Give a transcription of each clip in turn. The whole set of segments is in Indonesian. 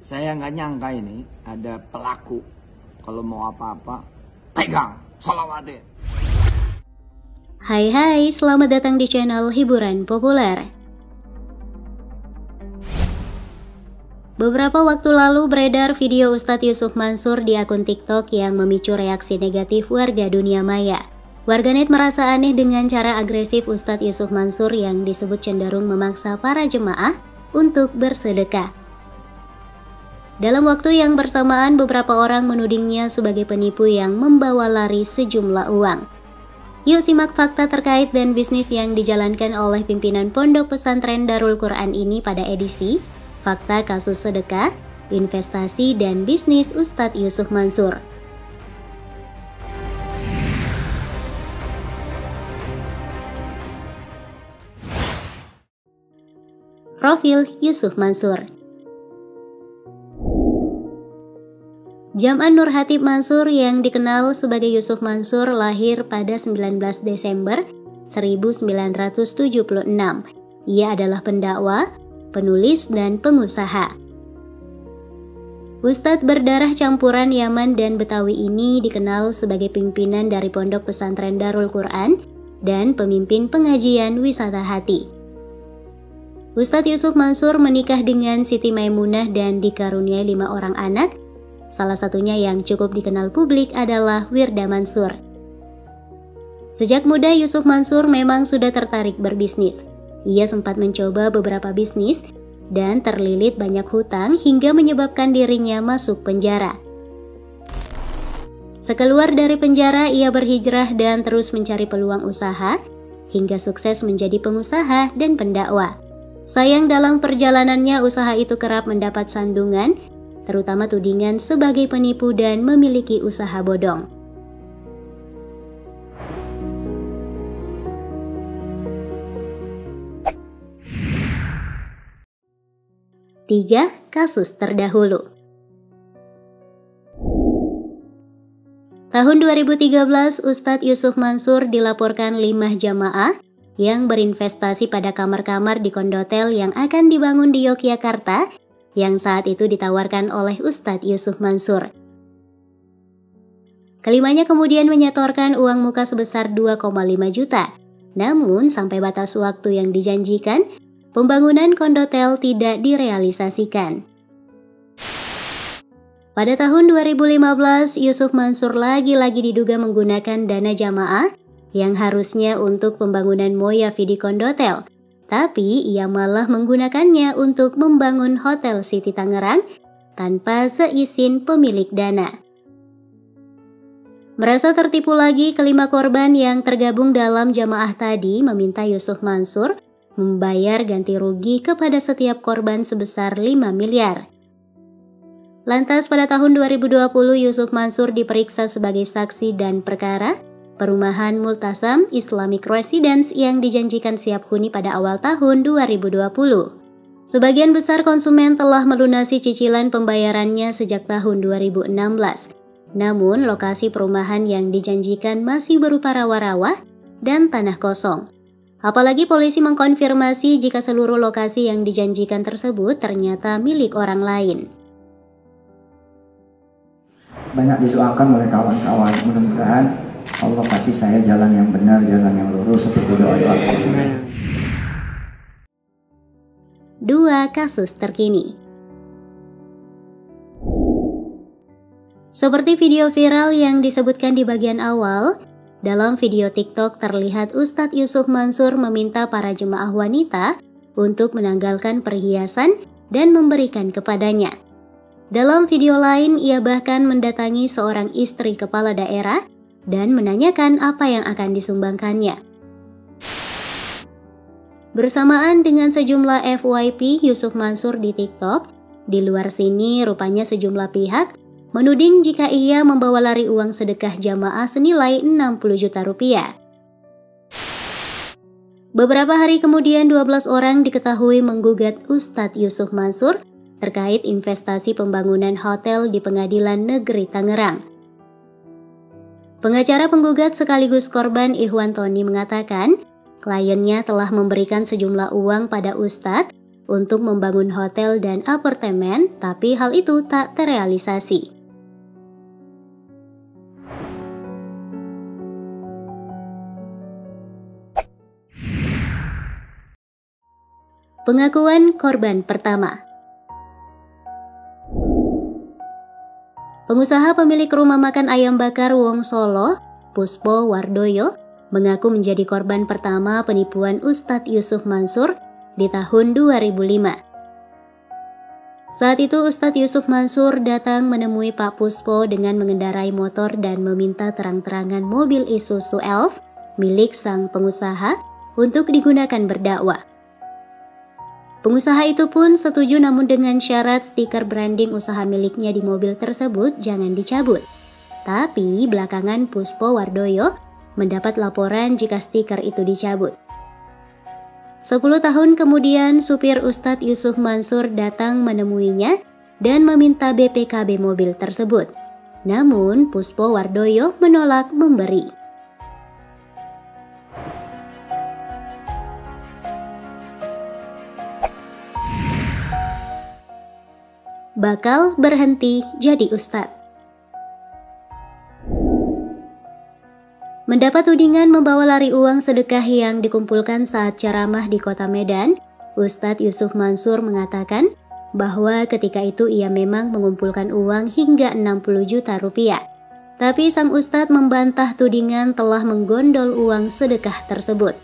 Saya nggak nyangka ini ada pelaku kalau mau apa-apa pegang sholawatnya. Hai, selamat datang di channel Hiburan Populer. Beberapa waktu lalu beredar video Ustadz Yusuf Mansur di akun TikTok yang memicu reaksi negatif warga dunia maya. Warganet merasa aneh dengan cara agresif Ustadz Yusuf Mansur yang disebut cenderung memaksa para jemaah untuk bersedekah. Dalam waktu yang bersamaan, beberapa orang menudingnya sebagai penipu yang membawa lari sejumlah uang. Yuk simak fakta terkait dan bisnis yang dijalankan oleh pimpinan Pondok Pesantren Darul Quran ini pada edisi Fakta Kasus Sedekah, Investasi, dan Bisnis Ustadz Yusuf Mansur. Profil Yusuf Mansur. Jam'an Nur Hatib Mansur yang dikenal sebagai Yusuf Mansur lahir pada 19 Desember 1976. Ia adalah pendakwah, penulis, dan pengusaha. Ustadz berdarah campuran Yaman dan Betawi ini dikenal sebagai pimpinan dari Pondok Pesantren Darul Quran dan pemimpin pengajian wisata hati. Ustadz Yusuf Mansur menikah dengan Siti Maimunah dan dikaruniai 5 orang anak. Salah satunya yang cukup dikenal publik adalah Wirda Mansur. Sejak muda Yusuf Mansur memang sudah tertarik berbisnis. Ia sempat mencoba beberapa bisnis dan terlilit banyak hutang hingga menyebabkan dirinya masuk penjara. Sekeluar dari penjara, ia berhijrah dan terus mencari peluang usaha hingga sukses menjadi pengusaha dan pendakwah. Sayang dalam perjalanannya usaha itu kerap mendapat sandungan, terutama tudingan sebagai penipu dan memiliki usaha bodong. Tiga kasus terdahulu. Tahun 2013, Ustadz Yusuf Mansur dilaporkan 5 jamaah yang berinvestasi pada kamar-kamar di kondotel yang akan dibangun di Yogyakarta yang saat itu ditawarkan oleh Ustadz Yusuf Mansur. Kelimanya kemudian menyetorkan uang muka sebesar 2,5 juta. Namun sampai batas waktu yang dijanjikan, pembangunan kondotel tidak direalisasikan. Pada tahun 2015, Yusuf Mansur lagi-lagi diduga menggunakan dana jamaah yang harusnya untuk pembangunan Moyafi di kondotel. Tapi ia malah menggunakannya untuk membangun Hotel City Tangerang tanpa seizin pemilik dana. Merasa tertipu lagi, kelima korban yang tergabung dalam jamaah tadi meminta Yusuf Mansur membayar ganti rugi kepada setiap korban sebesar 5 miliar. Lantas pada tahun 2020 Yusuf Mansur diperiksa sebagai saksi dan perkara Perumahan Multasam Islamic Residence yang dijanjikan siap huni pada awal tahun 2020. Sebagian besar konsumen telah melunasi cicilan pembayarannya sejak tahun 2016. Namun, lokasi perumahan yang dijanjikan masih berupa rawa-rawa dan tanah kosong. Apalagi polisi mengkonfirmasi jika seluruh lokasi yang dijanjikan tersebut ternyata milik orang lain. Banyak didoakan oleh kawan-kawan, mudah-mudahan Allah kasih saya jalan yang benar, jalan yang lurus seperti doa-doa saya. 2 kasus terkini. Seperti video viral yang disebutkan di bagian awal, dalam video TikTok terlihat Ustadz Yusuf Mansur meminta para jemaah wanita untuk menanggalkan perhiasan dan memberikan kepadanya. Dalam video lain, ia bahkan mendatangi seorang istri kepala daerah dan menanyakan apa yang akan disumbangkannya. Bersamaan dengan sejumlah FYP Yusuf Mansur di TikTok, di luar sini rupanya sejumlah pihak menuding jika ia membawa lari uang sedekah jamaah senilai 60 juta rupiah. Beberapa hari kemudian 12 orang diketahui menggugat Ustadz Yusuf Mansur terkait investasi pembangunan hotel di Pengadilan Negeri Tangerang. Pengacara penggugat sekaligus korban Ikhwan Tony mengatakan, kliennya telah memberikan sejumlah uang pada Ustadz untuk membangun hotel dan apartemen, tapi hal itu tak terrealisasi. Pengakuan korban pertama. Pengusaha pemilik rumah makan ayam bakar Wong Solo, Puspo Wardoyo, mengaku menjadi korban pertama penipuan Ustadz Yusuf Mansur di tahun 2005. Saat itu Ustadz Yusuf Mansur datang menemui Pak Puspo dengan mengendarai motor dan meminta terang-terangan mobil Isuzu Elf milik sang pengusaha untuk digunakan berdakwah. Pengusaha itu pun setuju, namun dengan syarat stiker branding usaha miliknya di mobil tersebut jangan dicabut. Tapi belakangan Puspo Wardoyo mendapat laporan jika stiker itu dicabut. 10 tahun kemudian supir Ustadz Yusuf Mansur datang menemuinya dan meminta BPKB mobil tersebut. Namun Puspo Wardoyo menolak memberi. Bakal berhenti jadi ustadz. Mendapat tudingan membawa lari uang sedekah yang dikumpulkan saat ceramah di kota Medan, Ustadz Yusuf Mansur mengatakan bahwa ketika itu ia memang mengumpulkan uang hingga 60 juta rupiah. Tapi sang ustadz membantah tudingan telah menggondol uang sedekah tersebut.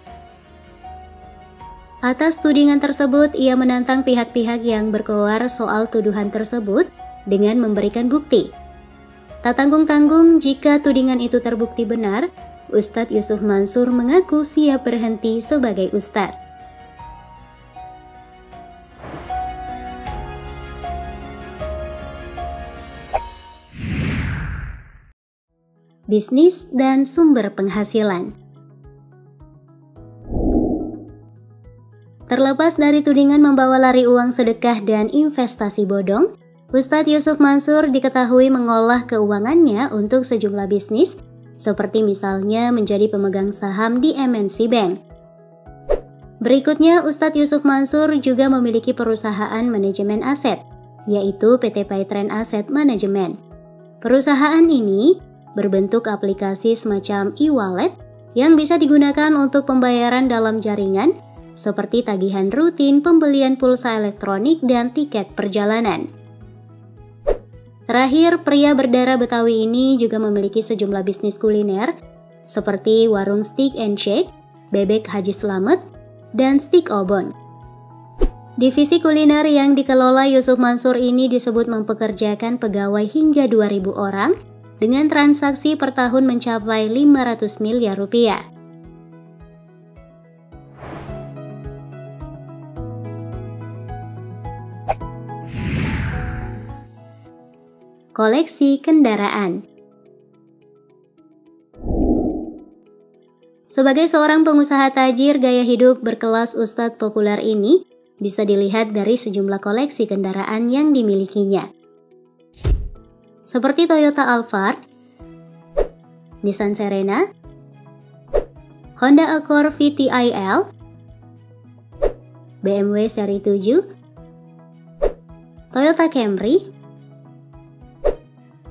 Atas tudingan tersebut, ia menantang pihak-pihak yang berkoar soal tuduhan tersebut dengan memberikan bukti. Tak tanggung-tanggung, jika tudingan itu terbukti benar, Ustadz Yusuf Mansur mengaku siap berhenti sebagai ustadz. Bisnis dan sumber penghasilan. Terlepas dari tudingan membawa lari uang sedekah dan investasi bodong, Ustadz Yusuf Mansur diketahui mengolah keuangannya untuk sejumlah bisnis, seperti misalnya menjadi pemegang saham di MNC Bank. Berikutnya, Ustadz Yusuf Mansur juga memiliki perusahaan manajemen aset, yaitu PT Paytrend Asset Management. Perusahaan ini berbentuk aplikasi semacam e-wallet yang bisa digunakan untuk pembayaran dalam jaringan, seperti tagihan rutin, pembelian pulsa elektronik, dan tiket perjalanan. Terakhir, pria berdarah Betawi ini juga memiliki sejumlah bisnis kuliner, seperti warung Steak and Shake, Bebek Haji Slamet, dan Steak Obon. Divisi kuliner yang dikelola Yusuf Mansur ini disebut mempekerjakan pegawai hingga 2.000 orang, dengan transaksi per tahun mencapai 500 miliar rupiah. Koleksi kendaraan. Sebagai seorang pengusaha tajir, gaya hidup berkelas ustadz populer ini bisa dilihat dari sejumlah koleksi kendaraan yang dimilikinya. Seperti Toyota Alphard, Nissan Serena, Honda Accord VTIL, BMW seri 7, Toyota Camry,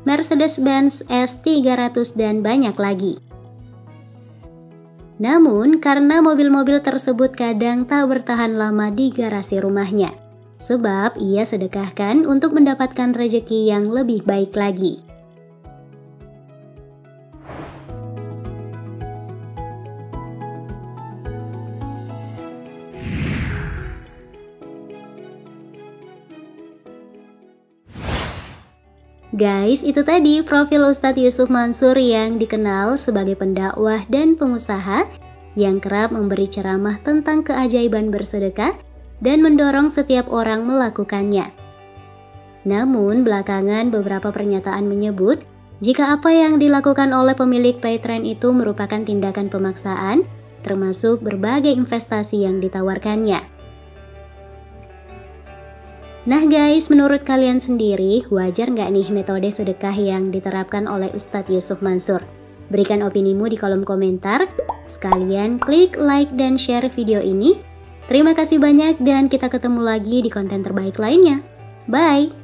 Mercedes-Benz S300, dan banyak lagi. Namun, karena mobil-mobil tersebut kadang tak bertahan lama di garasi rumahnya, sebab ia sedekahkan untuk mendapatkan rezeki yang lebih baik lagi. Guys, itu tadi profil Ustadz Yusuf Mansur yang dikenal sebagai pendakwah dan pengusaha yang kerap memberi ceramah tentang keajaiban bersedekah dan mendorong setiap orang melakukannya. Namun, belakangan beberapa pernyataan menyebut jika apa yang dilakukan oleh pemilik Paytrend itu merupakan tindakan pemaksaan, termasuk berbagai investasi yang ditawarkannya. Nah guys, menurut kalian sendiri, wajar nggak nih metode sedekah yang diterapkan oleh Ustadz Yusuf Mansur? Berikan opinimu di kolom komentar. Sekalian klik like dan share video ini. Terima kasih banyak dan kita ketemu lagi di konten terbaik lainnya. Bye!